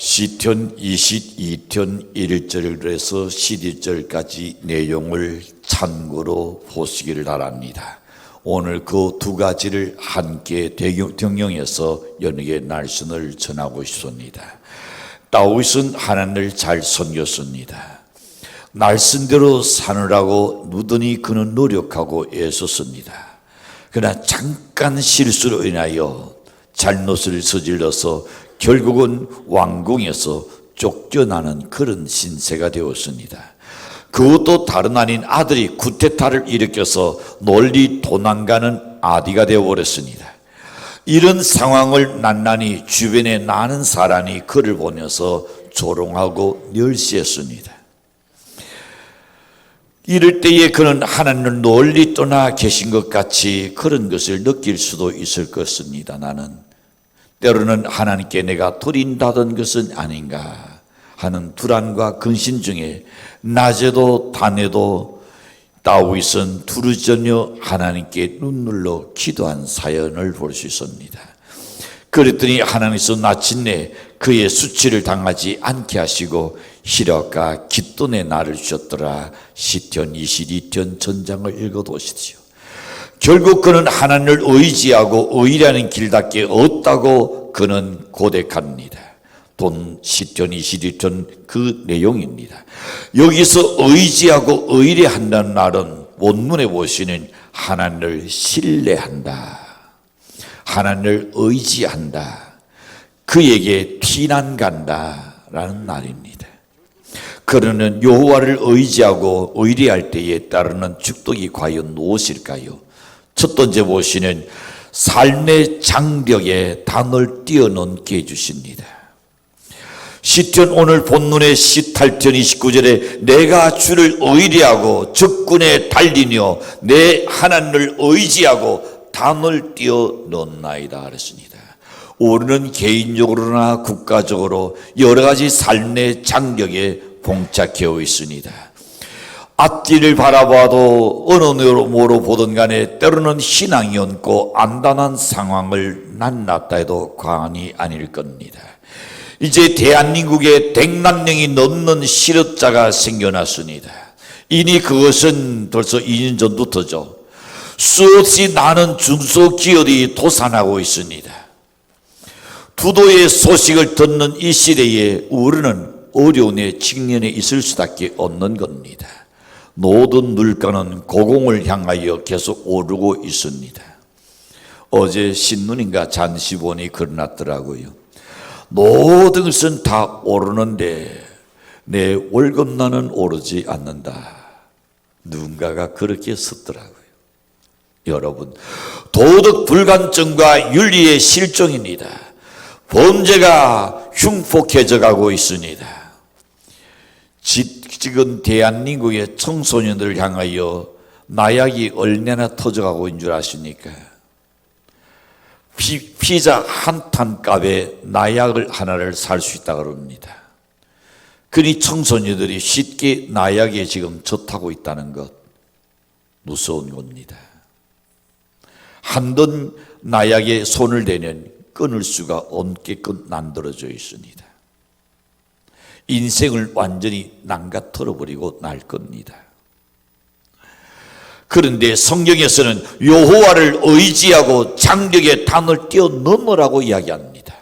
시편 22편 1절에서 12절까지 내용을 참고로 보시기를 바랍니다. 오늘 그 두 가지를 함께 동영해서 여러분에게 말씀을 전하고 싶습니다. 다윗은 하나님을 잘 섬겼습니다. 말씀대로 사느라고 누더니 그는 노력하고 애썼습니다. 그러나 잠깐 실수로 인하여 잘못을 저질러서 결국은 왕궁에서 쫓겨나는 그런 신세가 되었습니다. 그것도 다른 아닌 아들이 쿠데타를 일으켜서 널리 도망가는 아디가 되어버렸습니다. 이런 상황을 낱낱이 주변에 많은 사람이 그를 보면서 조롱하고 멸시했습니다. 이럴 때에 그는 하나님을 널리 떠나 계신 것 같이 그런 것을 느낄 수도 있을 것입니다. 나는 때로는 하나님께 내가 돌인다던 것은 아닌가 하는 불안과 근심 중에 낮에도 밤에도 다윗은 두루전혀 하나님께 눈물로 기도한 사연을 볼 수 있습니다. 그랬더니 하나님께서 마침내 그의 수치를 당하지 않게 하시고 희락과 기쁨의 날을 주셨더라. 시편 22편 전장을 읽어보십시오. 결국 그는 하나님을 의지하고 의리하는 길밖에 없다고 그는 고백합니다. 시편 22편 그 내용입니다. 여기서 의지하고 의리한다는 말은 원문에 보시는 하나님을 신뢰한다, 하나님을 의지한다, 그에게 피난간다 라는 말입니다. 그러는 여호와를 의지하고 의리할 때에 따르는 축복이 과연 무엇일까요? 첫 번째 보시는 삶의 장벽에 단을 띄어넣게 해주십니다. 시편 오늘 본문의 18편 29절에 내가 주를 의리하고 적군에 달리며 내 하나님을 의지하고 단을 띄어넣나이다 그랬습니다. 우리는 개인적으로나 국가적으로 여러 가지 삶의 장벽에 봉착해 있습니다. 앞뒤를 바라봐도 어느 면으로 보든 간에 때로는 신앙이 없고 안단한 상황을 만났다 해도 과언이 아닐 겁니다. 이제 대한민국에 100만 명이 넘는 실업자가 생겨났습니다. 이니 그것은 벌써 2년 전부터죠. 수없이 많은 중소기업이 도산하고 있습니다. 부도의 소식을 듣는 이 시대에 우리는 어려움에 직면해 있을 수밖에 없는 겁니다. 모든 물가는 고공을 향하여 계속 오르고 있습니다. 어제 신문인가 잠시 보니 글 났더라고요. 모든 것은 다 오르는데 내 월급나는 오르지 않는다. 누군가가 그렇게 썼더라고요. 여러분, 도덕 불감증과 윤리의 실종입니다. 범죄가 흉폭해져 가고 있습니다. 지금 대한민국의 청소년들을 향하여 마약이 얼마나 터져가고 있는 줄 아십니까? 피자 한 탄 값에 마약을 하나를 살 수 있다고 합니다. 그러니 청소년들이 쉽게 마약에 지금 젖하고 있다는 것 무서운 겁니다. 한번 마약에 손을 대면 끊을 수가 없게끔 만들어져 있습니다. 인생을 완전히 망가뜨려버리고 날 겁니다. 그런데 성경에서는 여호와를 의지하고 장벽에 단을 띄어넣으라고 이야기합니다.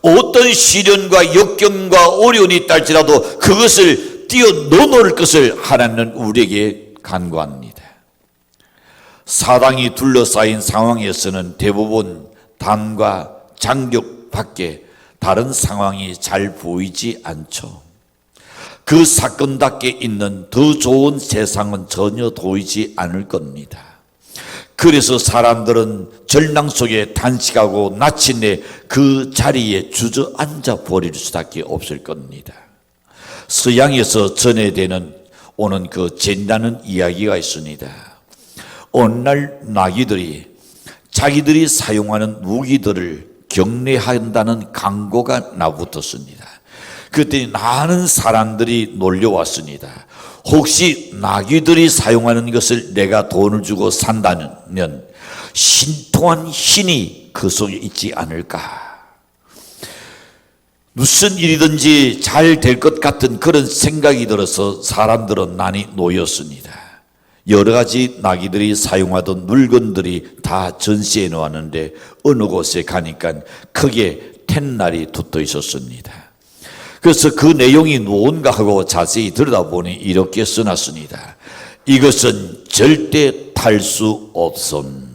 어떤 시련과 역경과 어려움이 있달지라도 그것을 띄어넣을 것을 하나님은 우리에게 간구합니다. 사방이 둘러싸인 상황에서는 대부분 단과 장벽 밖에 다른 상황이 잘 보이지 않죠. 그 사건답게 있는 더 좋은 세상은 전혀 보이지 않을 겁니다. 그래서 사람들은 절망 속에 단식하고 마침내 그 자리에 주저앉아 버릴 수밖에 없을 겁니다. 서양에서 전해되는 오는 그 재미나는 이야기가 있습니다. 어느 날 나귀들이 자기들이 사용하는 무기들을 경례한다는 광고가 나붙었습니다. 그때 많은 사람들이 놀려왔습니다. 혹시 나귀들이 사용하는 것을 내가 돈을 주고 산다면 신통한 신이 그 속에 있지 않을까? 무슨 일이든지 잘 될 것 같은 그런 생각이 들어서 사람들은 많이 놓였습니다. 여러 가지 나귀들이 사용하던 물건들이 다 전시해 놓았는데 어느 곳에 가니까 크게 텐날이 붙어 있었습니다. 그래서 그 내용이 무언가 하고 자세히 들여다보니 이렇게 써놨습니다. 이것은 절대 탈 수 없음.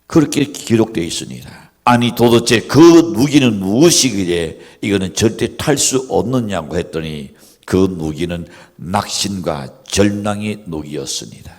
그렇게 기록되어 있습니다. 아니 도대체 그 무기는 무엇이기에 이거는 절대 탈 수 없느냐고 했더니 그 무기는 낙신과 절망의 무기였습니다.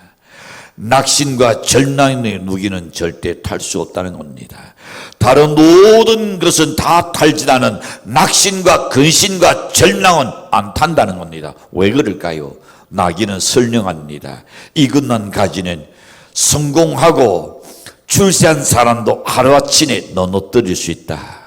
낙신과 절망의 무기는 절대 탈 수 없다는 겁니다. 다른 모든 것은 다 탈지나는 낙신과 근심과 절망은 안 탄다는 겁니다. 왜 그럴까요? 나귀는 선량합니다. 이것만 가지는 성공하고 출세한 사람도 하루아침에 넘어뜨릴 수 있다.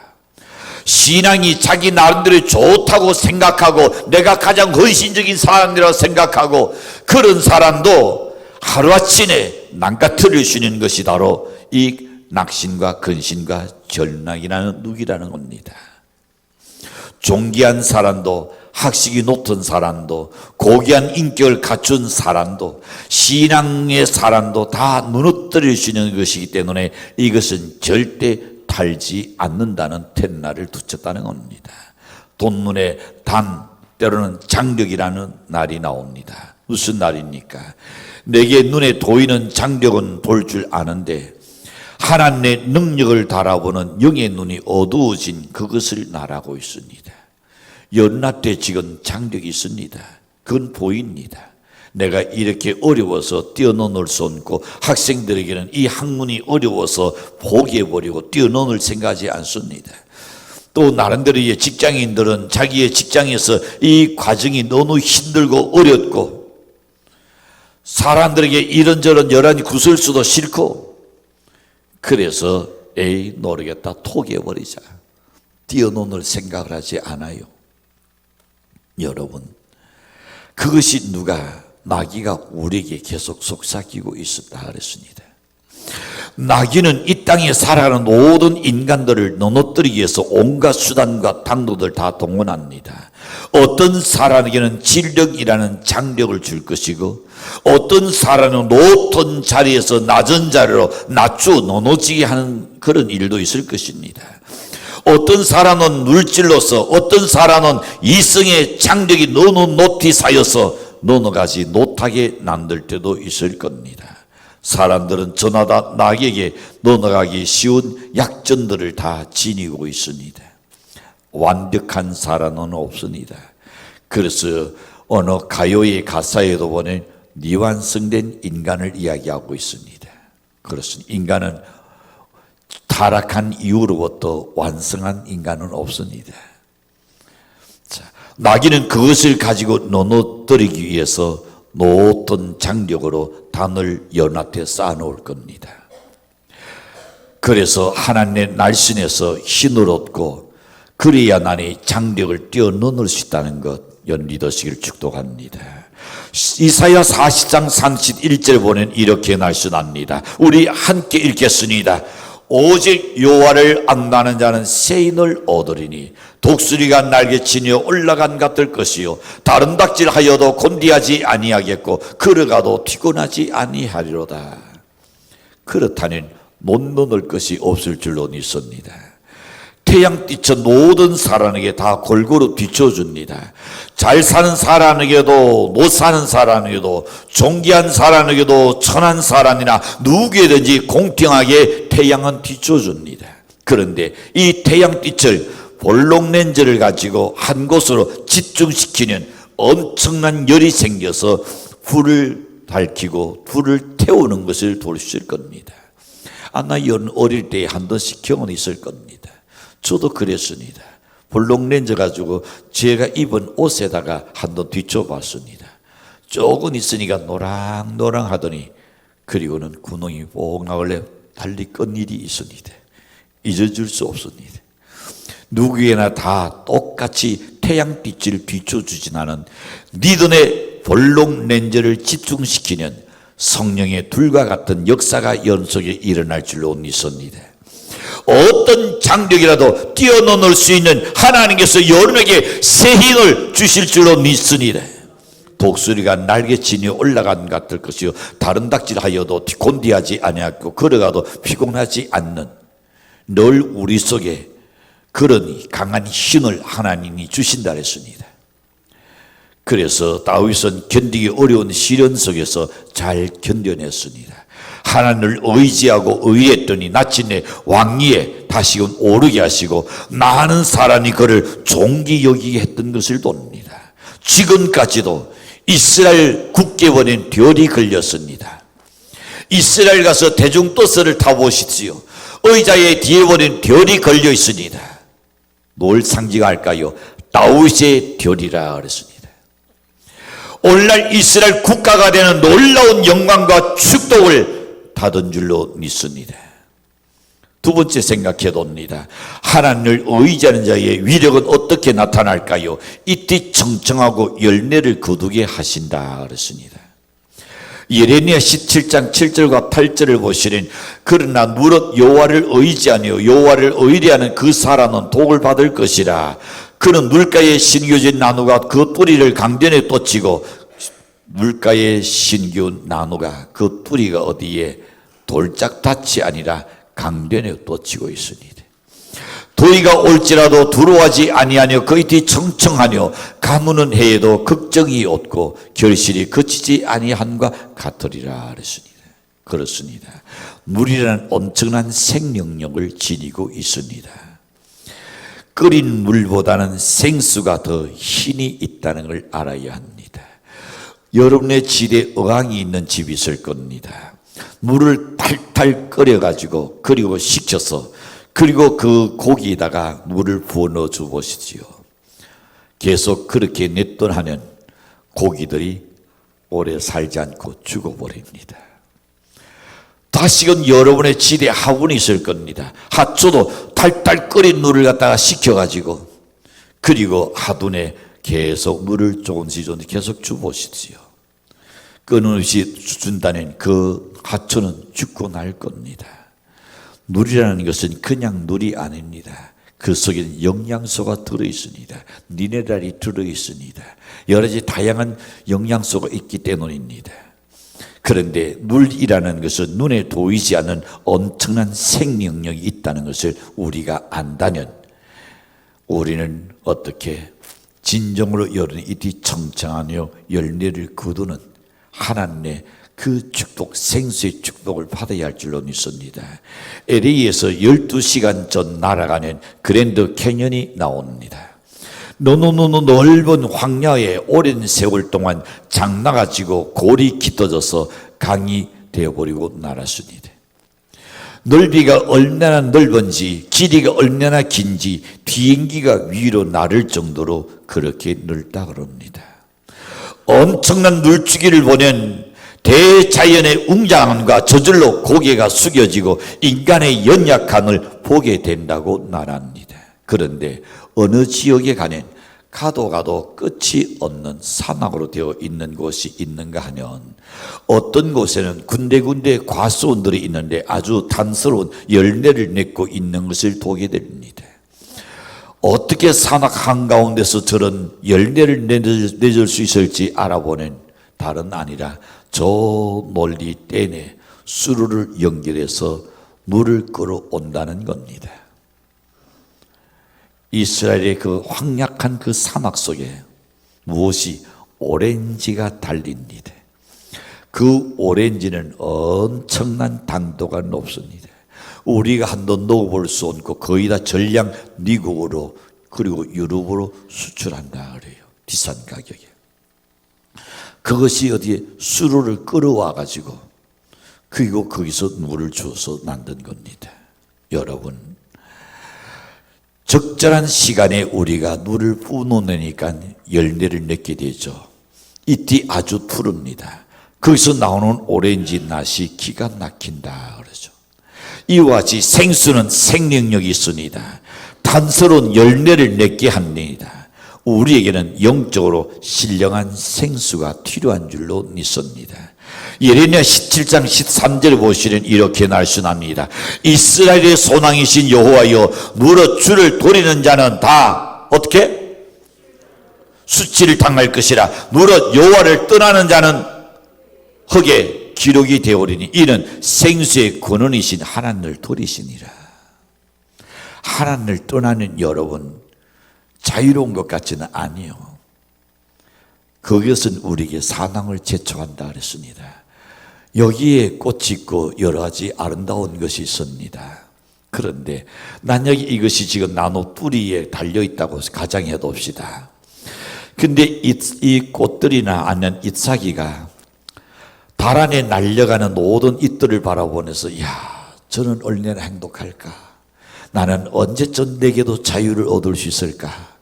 신앙이 자기 나름대로 좋다고 생각하고 내가 가장 헌신적인 사람이라고 생각하고 그런 사람도 하루아침에 망가뜨릴 수 있는 것이 바로 이 낙심과 근심과 절망이라는 무기라는 겁니다. 존귀한 사람도 학식이 높은 사람도 고귀한 인격을 갖춘 사람도 신앙의 사람도 다 무너뜨릴 수 있는 것이기 때문에 이것은 절대 탈지 않는다는 텐날을 붙였다는 겁니다. 돈문에 단 때로는 장력이라는 날이 나옵니다. 무슨 날입니까? 내게 눈에 보이는 장력은 볼 줄 아는데 하나님의 능력을 달아보는 영의 눈이 어두워진 그것을 말하고 있습니다. 연나 때 지금 장력이 있습니다. 그건 보입니다. 내가 이렇게 어려워서 뛰어넘을 수 없고 학생들에게는 이 학문이 어려워서 포기해버리고 뛰어넘을 생각하지 않습니다. 또 나름대로 직장인들은 자기의 직장에서 이 과정이 너무 힘들고 어렵고 사람들에게 이런저런 여러 구설수도 싫고 그래서 에이 모르겠다 포기해버리자 뛰어넘을 생각을 하지 않아요. 여러분 그것이 누가 나귀가 우리에게 계속 속삭이고 있었다 그랬습니다. 나귀는 이 땅에 살아가는 모든 인간들을 넘어뜨리기 위해서 온갖 수단과 당도들 다 동원합니다. 어떤 사람에게는 진력이라는 장력을 줄 것이고 어떤 사람은 높은 자리에서 낮은 자리로 낮추어 넘어지게 하는 그런 일도 있을 것입니다. 어떤 사람은 물질로서 어떤 사람은 이성의 장력이 너무 높이 쌓여서 넘어가지 못하게 만들 때도 있을 겁니다. 사람들은 저마다 나에게 넘어가기 쉬운 약점들을 다 지니고 있습니다. 완벽한 사람은 없습니다. 그래서 어느 가요의 가사에도 보면 미완성된 인간을 이야기하고 있습니다. 그렇습니다. 인간은 타락한 이후로부터 완성한 인간은 없습니다. 자, 나귀는 그것을 가지고 넘어뜨리기 위해서 높은 장력으로 단을 연합해 쌓아놓을 겁니다. 그래서 하나님의 날씬에서 힘을 얻고 그래야만이 장력을 뛰어넘을 수 있다는 것 연리되시기를 축복합니다. 이사야 40장 31절 보면 이렇게 날씬합니다. 우리 함께 읽겠습니다. 오직 여호와를 악나는 자는 세인을 얻으리니 독수리가 날개치며 올라간 같을 것이요 다른 닭질하여도 곤디하지 아니하겠고 걸어가도 피곤하지 아니하리로다. 그렇다면 못 넘을 것이 없을 줄로 믿습니다. 태양빛은 모든 사람에게 다 골고루 비춰줍니다. 잘 사는 사람에게도 못 사는 사람에게도 존귀한 사람에게도 천한 사람이나 누구에든지 공평하게 태양은 비춰줍니다. 그런데 이 태양빛을 볼록 렌즈를 가지고 한 곳으로 집중시키는 엄청난 열이 생겨서 불을 밝히고 불을 태우는 것을 보실 겁니다. 아마 어릴 때 한 번씩 경험이 있을 겁니다. 저도 그랬습니다. 볼록 렌즈 가지고 제가 입은 옷에다가 한번 뒤쳐봤습니다. 조금 있으니까 노랑노랑 하더니 그리고는 구멍이 뽕 나올래 달리 끈 일이 있습니다. 잊어줄 수 없습니다. 누구에나 다 똑같이 태양빛을 비춰주진 않은 니든의 볼록 렌즈를 집중시키는 성령의 불과 같은 역사가 연속에 일어날 줄로 믿습니다. 어떤 장벽이라도 뛰어넘을 수 있는 하나님께서 여러분에게 새 힘을 주실 줄로 믿습니다. 독수리가 날개치니 올라간 같을 것이요 다른 닭질하여도 곤디하지 아니하고 걸어가도 피곤하지 않는 늘 우리 속에 그런 강한 힘을 하나님이 주신다 했습니다. 그래서 다윗은 견디기 어려운 시련 속에서 잘 견뎌냈습니다. 하나님을 의지하고 의했더니 나침내 왕위에 다시금 오르게 하시고 많은 사람이 그를 존귀 여기게 했던 것을 돕니다. 지금까지도 이스라엘 국계원인 별이 걸렸습니다. 이스라엘 가서 대중버스를 타보십시오. 의자에 뒤에 보는 별이 걸려 있습니다. 뭘 상징할까요? 다윗의 별이라 그랬습니다. 오늘날 이스라엘 국가가 되는 놀라운 영광과 축복을 받은 줄로 믿습니다. 두 번째 생각해 봅니다. 하나님을 의지하는 자의 위력은 어떻게 나타날까요? 이때 청청하고 열매를 거두게 하신다 그랬습니다. 예레미야 17장 7절과 8절을 보시는 그러나 무릇 여호와를 의지하며 여호와를 의뢰하는 그 사람은 복을 받을 것이라. 그는 물가에 신겨진 나무가 그 뿌리를 강변에 뻗치고 물가에 신기운 나무가 그 뿌리가 어디에 돌짝밭이 아니라 강변에 뻗치고 있습니다. 더위가 올지라도 두려워하지 아니하며 그의 뒤 청청하며 가무는 해에도 걱정이 없고 결실이 그치지 아니함과 같으리라 그랬습니다. 그렇습니다. 물이라는 엄청난 생명력을 지니고 있습니다. 끓인 물보다는 생수가 더 힘이 있다는 걸 알아야 합니다. 여러분의 집에 어항이 있는 집이 있을 겁니다. 물을 팔팔 끓여가지고 그리고 식혀서 그리고 그 고기에다가 물을 부어 넣어 줘 보시지요. 계속 그렇게 냈더하면 고기들이 오래 살지 않고 죽어버립니다. 다시금 여러분의 집에 화분이 있을 겁니다. 하초도 탈탈 끓인 물을 갖다가 식혀가지고 그리고 화분에 계속 물을 조금씩 계속 줘 보시지요. 끊임없이 준다는 그 하초는 죽고 날 겁니다. 물이라는 것은 그냥 물이 아닙니다. 그 속에는 영양소가 들어있습니다. 미네랄이 들어있습니다. 여러 가지 다양한 영양소가 있기 때문입니다. 그런데 물이라는 것은 눈에 보이지 않는 엄청난 생명력이 있다는 것을 우리가 안다면 우리는 어떻게 진정으로 여러분이 이뒤 청청하며 열매를 거두는 하나님의 그 축복, 생수의 축복을 받아야 할 줄로 믿습니다. LA에서 12시간 전 날아가는 그랜드 캐년이 나옵니다. 너무너무 넓은 황야에 오랜 세월 동안 장나가지고 골이 깃어져서 강이 되어버리고 날았습니다. 넓이가 얼마나 넓은지 길이가 얼마나 긴지 비행기가 위로 나를 정도로 그렇게 넓다 그럽니다. 엄청난 물주기를 보낸 대자연의 웅장함과 저절로 고개가 숙여지고 인간의 연약함을 보게 된다고 말합니다. 그런데 어느 지역에 가도 끝이 없는 사막으로 되어 있는 곳이 있는가 하면 어떤 곳에는 군데군데 과수원들이 있는데 아주 단스러운 열매를 맺고 있는 것을 보게 됩니다. 어떻게 사막 한가운데서 저런 열매를 맺을 수 있을지 알아보는 다른 아니라 저 멀리 떼내 수로를 연결해서 물을 끌어온다는 겁니다. 이스라엘의 그 황약한 그 사막 속에 무엇이 오렌지가 달립니다. 그 오렌지는 엄청난 당도가 높습니다. 우리가 한도 넣어볼 수 없고 거의 다 전량 미국으로 그리고 유럽으로 수출한다 그래요. 비싼 가격에. 그것이 어디에 수로를 끌어와 가지고 그리고 거기서 물을 주어서 만든 겁니다. 여러분, 적절한 시간에 우리가 물을 부어놓으니까 열매를 맺게 되죠. 이때 아주 푸릅니다. 거기서 나오는 오렌지 낫이 기가 막힌다 그러죠. 이와 같이 생수는 생명력이 있습니다. 단스러운 열매를 맺게 합니다. 우리에게는 영적으로 신령한 생수가 필요한 줄로 믿습니다. 예레미야 17장 13절에 보시면 이렇게 날순합니다. 이스라엘의 소망이신 여호와여, 누러 주를 돌리는 자는 다 어떻게? 수치를 당할 것이라. 누러 여호와를 떠나는 자는 흙에 기록이 되오리니 이는 생수의 근원이신 하나님을 돌이시니라. 하나님을 떠나는 여러분, 자유로운 것 같지는 아니요. 그것은 우리에게 사망을 제초한다 그랬습니다. 여기에 꽃이 있고 여러 가지 아름다운 것이 있습니다. 그런데 난 여기 이것이 지금 나무 뿌리에 달려있다고 가정해 봅시다. 근데 이 꽃들이나 아니면 잎사귀가 달 안에 날려가는 모든 잎들을 바라보면서 야, 저는 얼마나 행복할까? 나는 언제쯤 내게도 자유를 얻을 수 있을까?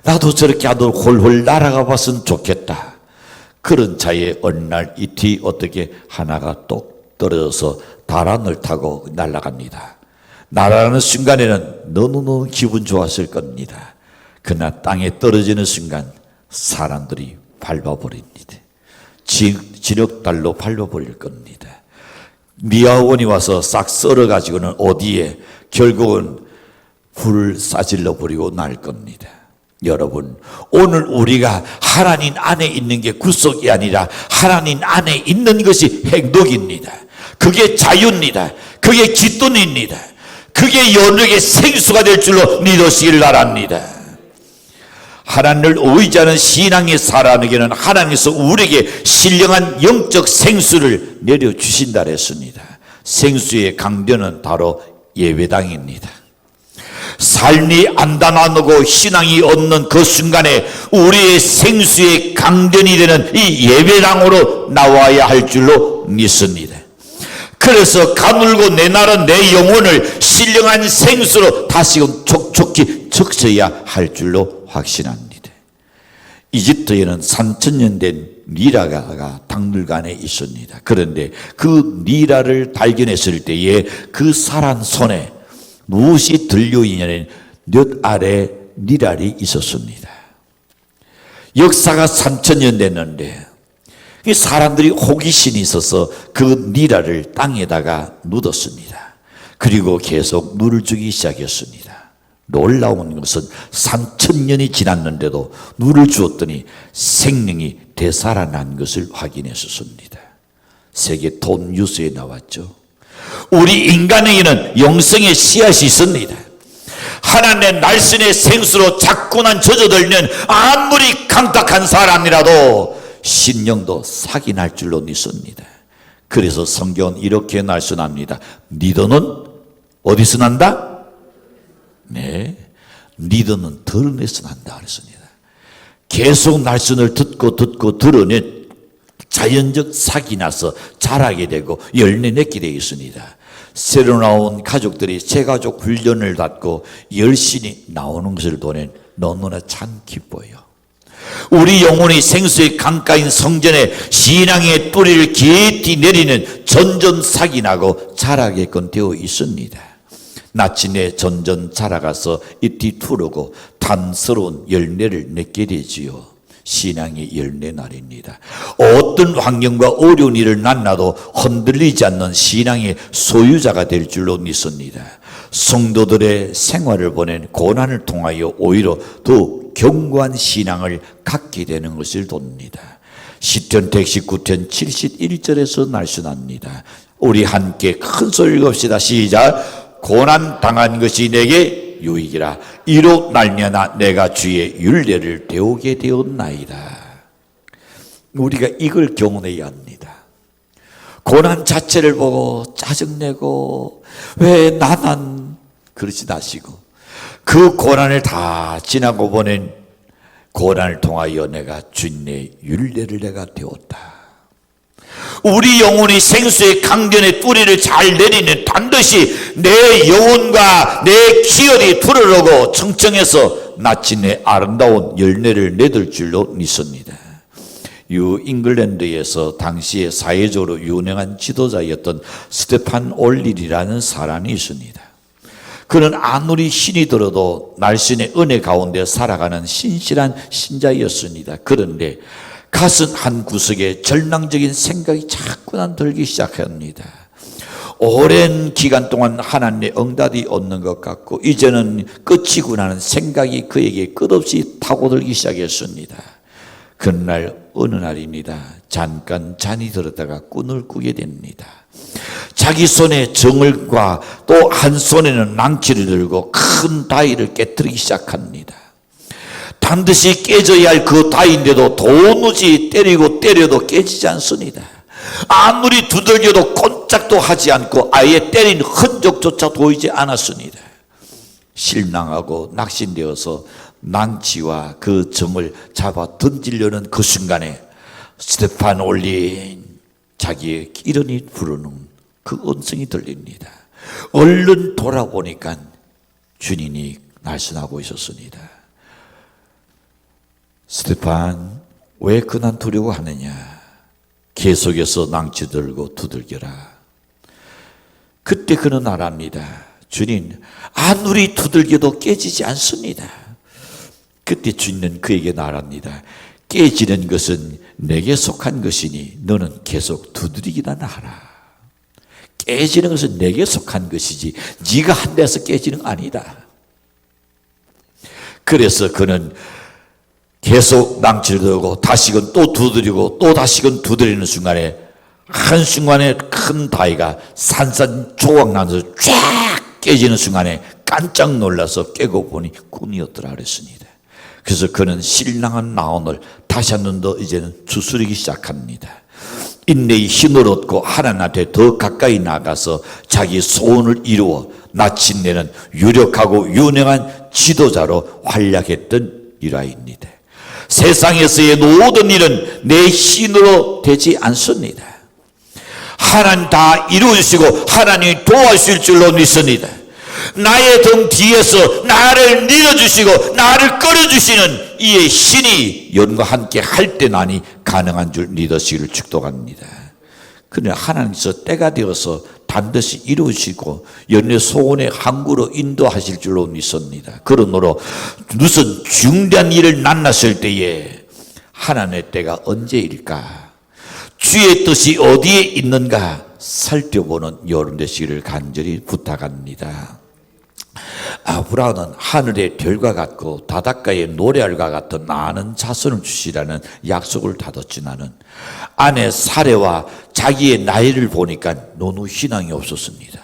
나도 저렇게 아주 홀홀 날아가 봤으면 좋겠다. 그런 차에 어느 날 잎이 어떻게 하나가 똑 떨어져서 달 하늘 타고 날아갑니다. 날아가는 순간에는 너무너무 기분 좋았을 겁니다. 그러나 땅에 떨어지는 순간 사람들이 밟아버립니다. 진흙달로 밟아버릴 겁니다. 미아원이 와서 싹 썰어가지고는 어디에 결국은 불을 싸질러 버리고 날 겁니다. 여러분, 오늘 우리가 하나님 안에 있는 게 구속이 아니라 하나님 안에 있는 것이 행복입니다. 그게 자유입니다. 그게 기쁨입니다. 그게 연역의 생수가 될 줄로 믿으시길 바랍니다. 하나님을 의지하는 신앙의 사람에게는 하나님께서 우리에게 신령한 영적 생수를 내려주신다 했습니다. 생수의 강변은 바로 예배당입니다. 삶이 안단하고 신앙이 없는 그 순간에 우리의 생수의 강변이 되는 이 예배당으로 나와야 할 줄로 믿습니다. 그래서 가물고 내 나라 내 영혼을 신령한 생수로 다시금 촉촉히 적셔야 할 줄로 확신합니다. 이집트에는 3000년 된 미라가 박물관에 있습니다. 그런데 그 미라를 발견했을 때에 그 사람 손에 무엇이 들려있냐면 몇 알의 미랄이 있었습니다. 역사가 3000년 됐는데 이 사람들이 호기심이 있어서 그 미랄을 땅에다가 묻었습니다. 그리고 계속 물을 주기 시작했습니다. 놀라운 것은 3000년이 지났는데도 물을 주었더니 생명이 되살아난 것을 확인했었습니다. 세계 톱 뉴스에 나왔죠. 우리 인간에게는 영성의 씨앗이 있습니다. 하나님의 날씬의 생수로 자꾸만 젖어들면 아무리 강팍한 사람이라도 신령도 사기 날 줄로 믿습니다. 그래서 성경은 이렇게 날씬합니다. 니더는 어디서 난다? 네, 니더는 드러내서 난다 그랬습니다. 계속 날씬을 듣고 드러내 자연적 사기 나서 자라게 되고 열매 맺게 되어 있습니다. 새로 나온 가족들이 새가족 훈련을 받고 열심히 나오는 것을 보면 너무나 참 기뻐요. 우리 영혼이 생수의 강가인 성전에 신앙의 뿌리를 깊이 내리는 전전삭이 나고 자라게끔 되어 있습니다. 나침에 전전 자라가서 잎이 푸르고 단스러운 열매를 맺게 되지요. 신앙의 열매 날입니다. 어떤 환경과 어려운 일을 만나도 흔들리지 않는 신앙의 소유자가 될 줄로 믿습니다. 성도들의 생활을 보낸 고난을 통하여 오히려 더 견고한 신앙을 갖게 되는 것을 돕니다. 시편 119편 71절에서 날씬합니다. 우리 함께 큰 소리 읽읍시다. 시작. 고난 당한 것이 내게 유익이라. 이로 말미암아 내가 주의 율례를 배우게 되었나이다. 우리가 이걸 경험해야 합니다. 고난 자체를 보고 짜증내고 왜 나만 그러지 마시고 그 고난을 다 지나고 보낸 고난을 통하여 내가 주님의 율례를 내가 배웠다. 우리 영혼이 생수의 강변의 뿌리를 잘 내리는 반드시 내 영혼과 내 기혈이 푸르르고 청청해서 나침의 아름다운 열매를 맺을 줄로 믿습니다. 잉글랜드에서 당시에 사회적으로 유명한 지도자였던 스테판 올릴이라는 사람이 있습니다. 그는 아무리 신이 들어도 날씬의 은혜 가운데 살아가는 신실한 신자였습니다. 그런데 가슴 한 구석에 절망적인 생각이 자꾸만 들기 시작합니다. 오랜 기간 동안 하나님의 응답이 없는 것 같고 이제는 끝이구나 하는 생각이 그에게 끝없이 타고들기 시작했습니다. 그날 어느 날입니다. 잠깐 잠이 들었다가 꿈을 꾸게 됩니다. 자기 손에 정을과 또 한 손에는 낭치를 들고 큰 다이를 깨뜨리기 시작합니다. 반드시 깨져야 할 그 다이인데도 도무지 때려도 깨지지 않습니다. 아무리 두들겨도 꼼짝도 하지 않고 아예 때린 흔적조차 보이지 않았습니다. 실망하고 낙심되어서 낭치와 그 정을 잡아 던지려는 그 순간에 스테판 올린 자기의 이름이 부르는 그 음성이 들립니다. 얼른 돌아보니까 주님이 날씬하고 있었습니다. 스테판, 왜 그난 두려워하느냐? 계속해서 낭치 들고 두들겨라. 그때 그는 알합니다. 주님, 아무리 두들겨도 깨지지 않습니다. 그때 주님은 그에게 말합니다. 깨지는 것은 내게 속한 것이니 너는 계속 두드리기나 하라. 깨지는 것은 내게 속한 것이지 네가 한 데서 깨지는 거 아니다. 그래서 그는 계속 낭치를 들고 다시금 또 두드리고 또 다시금 두드리는 순간에 한순간에 큰 다이가 산산조각 나면서 쫙 깨지는 순간에 깜짝 놀라서 깨고 보니 꿈이었더라 그랬습니다. 그래서 그는 신랑한 마음을 다시 한 번 더 이제는 추스르기 시작합니다. 인내의 힘을 얻고 하나님한테 더 가까이 나가서 자기 소원을 이루어 마침내는 유력하고 유능한 지도자로 활약했던 일화입니다. 세상에서의 모든 일은 내 힘으로 되지 않습니다. 하나님 다 이루어주시고 하나님이 도와주실 줄로 믿습니다. 나의 등 뒤에서 나를 밀어주시고 나를 끌어주시는 이의 신이 여러분과 함께 할 때만이 가능한 줄 믿으시기를 축복합니다. 그러나 하나님께서 때가 되어서 반드시 이루어지고 여러분의 소원의 항구로 인도하실 줄로 믿습니다. 그러므로 무슨 중대한 일을 만났을 때에 하나님의 때가 언제일까? 주의 뜻이 어디에 있는가 살펴보는 여러분 되시기를 간절히 부탁합니다. 아브라함은 하늘의 별과 같고 바닷가의 노래알과 같은 많은 자손을 주시라는 약속을 받았지만은 아내 사레와 자기의 나이를 보니까 너무 희망이 없었습니다.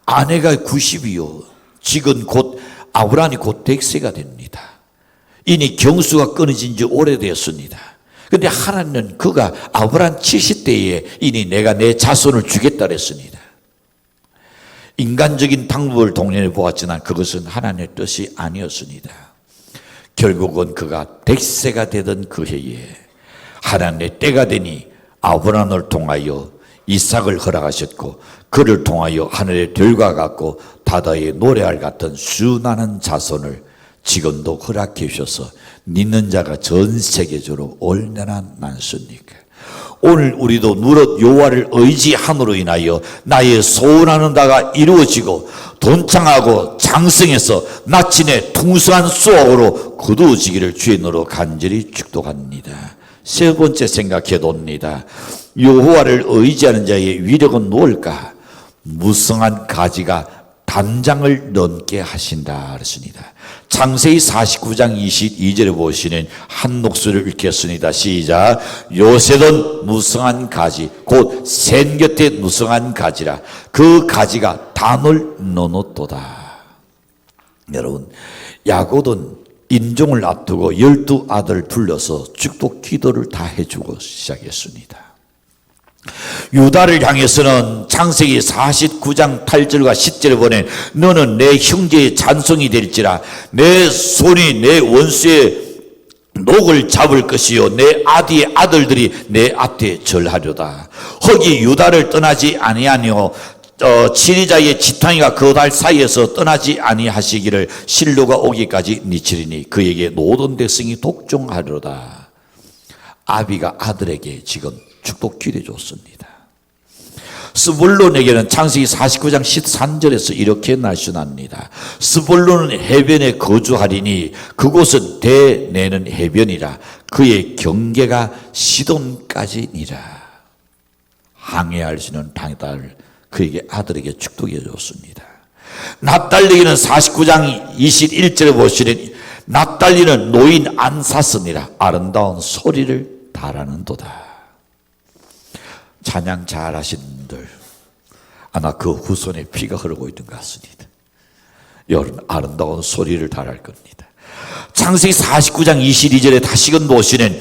아내가 90이요. 지금 곧 아브라함이 곧 100세가 됩니다. 이미 경수가 끊어진 지 오래되었습니다. 그런데 하나님은 그가 아브라함 70대에 이니 내가 내 자손을 주겠다 그랬습니다. 인간적인 방법을 동원해 보았지만 그것은 하나님의 뜻이 아니었습니다. 결국은 그가 100세가 되던 그 해에 하나님의 때가 되니 아브라함을 통하여 이삭을 허락하셨고 그를 통하여 하늘의 별과 같고 바다의 노래알 같은 수많은 자손을 지금도 허락해 주셔서 믿는 자가 전 세계적으로 얼마나 많습니까? 오늘 우리도 누릇 여호와를 의지함으로 인하여 나의 소원하는 바가 이루어지고 돈창하고 장성해서 마침내 풍성한 수확으로 거두어지기를 주인으로 간절히 축복합니다. 세 번째 생각해 봅니다. 여호와를 의지하는 자의 위력은 무엇일까? 무성한 가지가 단장을 넘게 하신다 그랬습니다. 창세기 49장 22절에 보시는 한 목소리를 읽겠습니다. 시작. 요셉은 무성한 가지 곧 센 곁에 무성한 가지라 그 가지가 단을 넣었도다. 여러분 야곱은 인종을 앞두고 12아들 불러서 축복 기도를 다 해주고 시작했습니다. 유다를 향해서는 창세기 49장 8절과 10절에 보내 너는 내 형제의 잔송이 될지라 내 손이 내 원수의 녹을 잡을 것이요 내 아디의 아들들이 내 앞에 절하려다. 허기 유다를 떠나지 아니하뇨 지리자의 지팡이가 그 달 사이에서 떠나지 아니하시기를 실로가 오기까지 니치리니 그에게 모든 백성이 독종하려다. 아비가 아들에게 지금 축복 기대 줬습니다. 스불론에게는 창세기 49장 13절에서 이렇게 말씀합니다. 스불론은 해변에 거주하리니 그곳은 대내는 해변이라 그의 경계가 시돈까지니라. 항해할 수 있는 땅을 그에게 아들에게 축복해 줬습니다. 납달리기는 49장 21절에 보시는 납달리는 노인 안사스니라. 아름다운 소리를 달하는도다. 찬양 잘하시는 분들 아마 그 후손에 피가 흐르고 있는 것 같습니다. 여러분 아름다운 소리를 달할 겁니다. 창세기 49장 22절에 다시금 보시는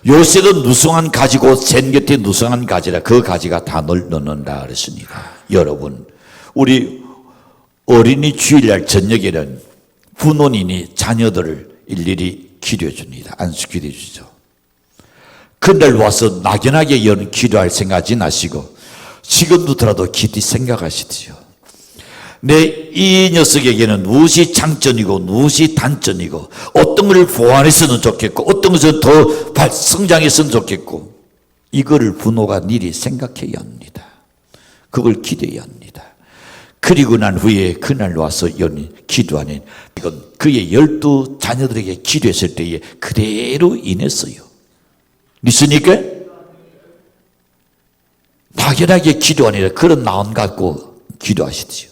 요셉은 누성한 가지고 젠 곁에 누성한 가지라. 그 가지가 단을 넣는다 그랬습니다. 여러분 우리 어린이 주일날 저녁에는 부모님이 자녀들을 일일이 기도해 줍니다. 안수 기도해 주죠. 그날 와서 막연하게 기도할 생각하지 마시고 지금부터라도 깊이 생각하시지요. 이 녀석에게는 무엇이 장점이고 무엇이 단점이고 어떤 것을 보완했으면 좋겠고 어떤 것은 더 성장했으면 좋겠고 이거를 부모가 미리 생각해야 합니다. 그걸 기대해야 합니다. 그리고 난 후에 그날 와서 기도하는 이건 그의 12 자녀들에게 기도했을 때에 그대로 인했어요. 믿습니까? 막연하게 기도하니라 그런 마음 갖고 기도하시지요.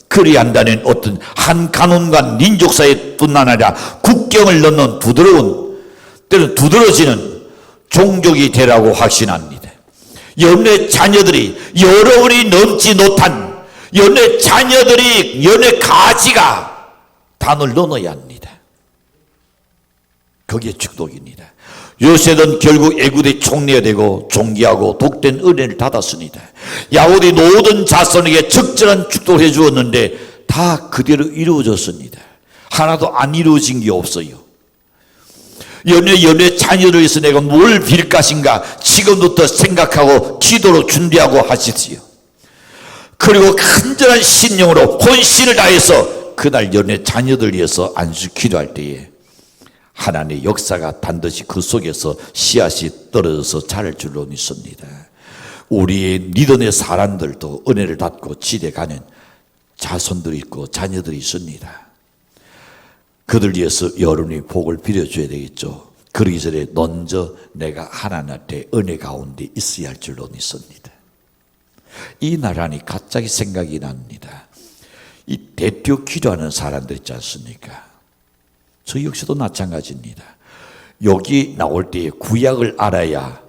그리한다는 어떤 한 가문과 민족사회뿐만 아니라 국경을 넘는 부드러운 때는 두드러지는 종족이 되라고 확신합니다. 여러분의 자녀들이 여러분이 넘지 못한 여러분의 자녀들이 여러분의 가지가 단을 넣어야 합니다. 그게 축복입니다. 요셉은 결국 애굽의 총리가 되고 존귀하고 복된 은혜를 받았습니다. 야곱의 모든 자손에게 적절한 축복을 해주었는데 다 그대로 이루어졌습니다. 하나도 안 이루어진 게 없어요. 연애 자녀를 위해서 내가 뭘 빌 것인가 지금부터 생각하고 기도로 준비하고 하십시오. 그리고 간절한 신령으로 혼신을 다해서 그날 연애 자녀들 위해서 안수 기도할 때에 하나님의 역사가 반드시 그 속에서 씨앗이 떨어져서 자랄 줄로 믿습니다. 우리의 믿음의 사람들도 은혜를 받고 지대가는 자손들이 있고 자녀들이 있습니다. 그들 위해서 여러분이 복을 빌어줘야 되겠죠. 그러기 전에 먼저 내가 하나님한테 은혜 가운데 있어야 할 줄로 믿습니다. 이 나라니 갑자기 생각이 납니다. 이 대표 기도하는 사람들 있지 않습니까? 저 역시도 마찬가지입니다. 여기 나올 때에 구약을 알아야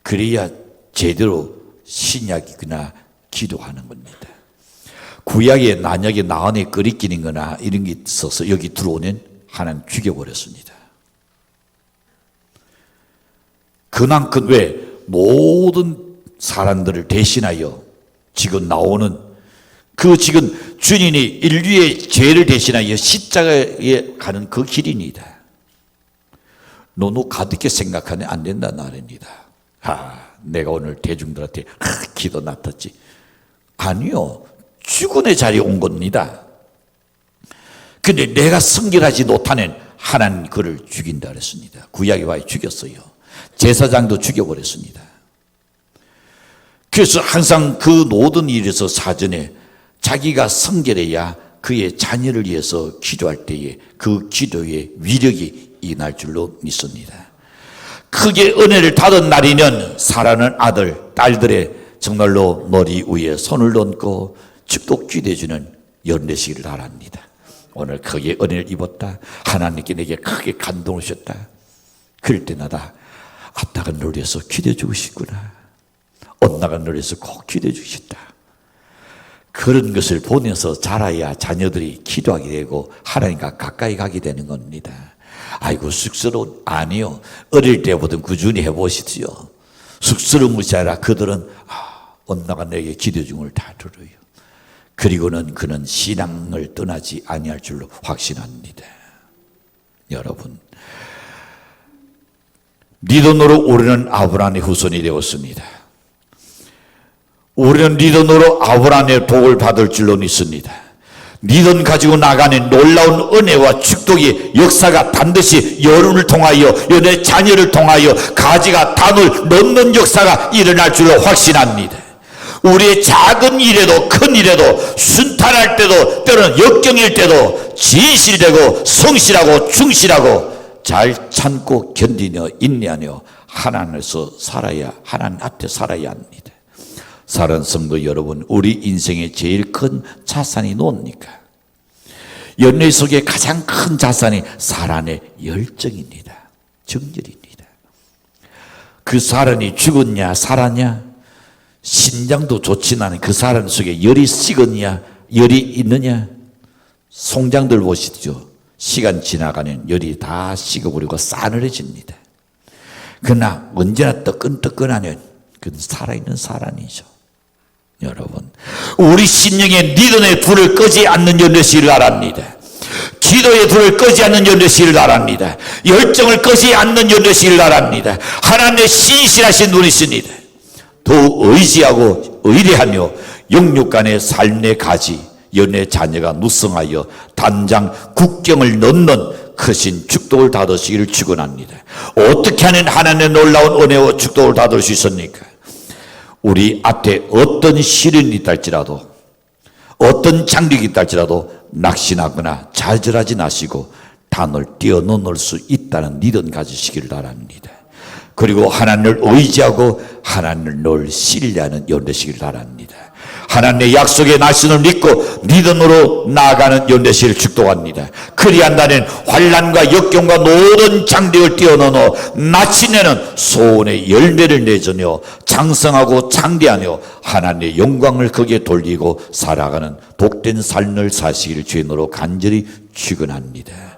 그래야 제대로 신약이거나 기도하는 겁니다. 구약에 만약에 나안에 끓이끼는 거나 이런 게 있어서 여기 들어오면 하나님 죽여버렸습니다. 그만큼 왜 모든 사람들을 대신하여 지금 나오는 그 지금 주님이 인류의 죄를 대신하여 십자가에 가는 그 길입니다. 너무 가득히 생각하면 안 된다는 말입니다. 내가 오늘 대중들한테 기도 나탔지. 아니요. 죽은의 자리에 온 겁니다. 근데 내가 성결하지 못하는 하나님 그를 죽인다 그랬습니다. 구약의 바에 죽였어요. 제사장도 죽여버렸습니다. 그래서 항상 그 모든 일에서 사전에 자기가 성결해야 그의 자녀를 위해서 기도할 때에 그 기도의 위력이 임할 줄로 믿습니다. 크게 은혜를 받은 날이면 사랑하는 아들, 딸들의 정말로 머리 위에 손을 얹고 축복 기대주는 연례식을 바랍니다. 오늘 크게 은혜를 입었다. 하나님께 내게 크게 감동을 주셨다. 그럴 때마다 아따가 너를 위해서 기대해 주고 싶구나. 엄마가 너를 위해서 꼭 기대해 주시다. 그런 것을 보면서 자라야 자녀들이 기도하게 되고 하나님과 가까이 가게 되는 겁니다. 아이고 쑥스러운 아니요. 어릴 때보다 꾸준히 해보시지요. 쑥스러운 것이 아니라 그들은 엄마가 내게 기도해 준 걸 다 들어요. 그리고는 그는 신앙을 떠나지 아니할 줄로 확신합니다. 여러분 믿음으로 우리는 아브라함의 후손이 되었습니다. 우리는 믿음으로 아브라함의 복을 받을 줄로 믿습니다. 믿음 가지고 나가는 놀라운 은혜와 축복의 역사가 반드시 여론을 통하여 여러분의 자녀를 통하여 가지가 단을 넘는 역사가 일어날 줄로 확신합니다. 우리의 작은 일에도 큰 일에도 순탄할 때도 때로는 역경일 때도 진실되고 성실하고 충실하고 잘 참고 견디며 인내하며 하나님께서 살아야, 하나님 앞에 살아야 합니다. 사랑하는 성도 여러분, 우리 인생의 제일 큰 자산이 뭡니까? 연애 속에 가장 큰 자산이 사랑의 열정입니다. 정열입니다. 그 사람이 죽었냐 살았냐, 심장도 좋진 않은 그 사람 속에 열이 식었냐 열이 있느냐. 송장들 보시죠. 시간 지나가면 열이 다 식어버리고 싸늘해집니다. 그러나 언제나 뜨끈뜨끈하면 그건 살아있는 사람이죠. 여러분, 우리 심령의 리듬의 불을 끄지 않는 연례시를 바랍니다. 기도의 불을 끄지 않는 연례시를 바랍니다. 열정을 끄지 않는 연례시를 바랍니다. 하나님의 신실하신 분이십니다. 더욱 의지하고 의뢰하며 영육간의 삶의 가지 연애 자녀가 누성하여 단장 국경을 넘는 크신 축복을 받으시기를 축원합니다. 어떻게 하면 하나님의 놀라운 은혜와 축복을 받을 수 있습니까? 우리 앞에 어떤 시련이 있다 할지라도, 어떤 장벽이 있다 할지라도 낙심하거나 좌절하지 마시고 단을 뛰어넘을 수 있다는 믿음 가지시기를 바랍니다. 그리고 하나님을 의지하고 하나님을 늘 신뢰하는 연대시기를 바랍니다. 하나님의 약속의 날씬을 믿고 믿음으로 나아가는 연대시를 축복합니다. 그리한다면 환난과 역경과 모든 장벽을 뛰어넘어 마침내는 소원의 열매를 맺으며 장성하고 창대하며 하나님의 영광을 거기에 돌리고 살아가는 복된 삶을 사시기를 주인으로 간절히 축원합니다.